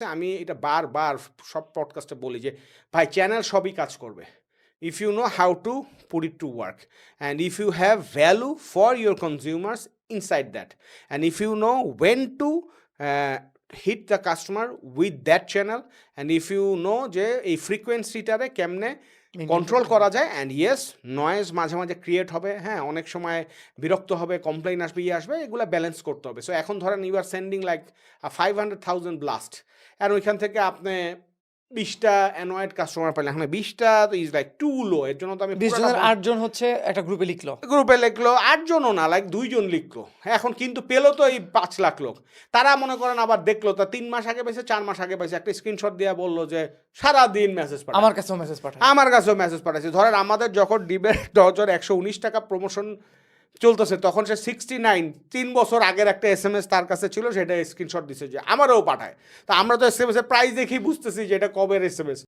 আমি এটা বারবার সব পডকাস্টে বলি যে, ভাই চ্যানেল সবই কাজ করবে। If you know how to put it to work and if you have value for your consumers inside that and if you know when to hit the customer with that channel and if you know যে এই ফ্রিকোয়েন্সিটারে কেমনে control করা যায় and yes noise মাঝে মাঝে create হবে, হ্যাঁ অনেক সময় বিরক্ত হবে, কমপ্লেইন আসবে, আসবে, এগুলো ব্যালেন্স করতে হবে। সো এখন ধরেন you are sending like 500,000 blast আর ওইখান থেকে আপনি 20টা অ্যানয়েড কাস্টমার পেলেন, এখন 20টা তো ইজ লাইক টু লো, এর জন্য তো আমি 20 জনের 8 জন হচ্ছে একটা গ্রুপে লিখলো, গ্রুপে লিখলো, 8 জনও না, লাইক 2 জন লিখলো, এখন কিন্তু পেলো তো এই 5 লাখ লোক। তারা মনে করেন আবার দেখলো, তা 3 মাস আগে পাইছে, 4 মাস আগে পাইছে, একটা স্ক্রিনশট দিয়ে বললো যে সারাদিন মেসেজ পাঠায়, আমার কাছেও মেসেজ পাঠায়, আমার কাছেও মেসেজ পাঠাইছে। ধরেন আমাদের যখন ডিবেট ডজন 119 টাকা প্রমোশন চলতেছে তখন সে 69 3 বছর আগের একটা SMS তার কাছে ছিল, সেটা স্ক্রিনশট দিছে যে আমারও পাঠায়। তা আমরা তো SMS এর প্রাইস দেখেই বুঝতেছি যে এটা কবের SMS।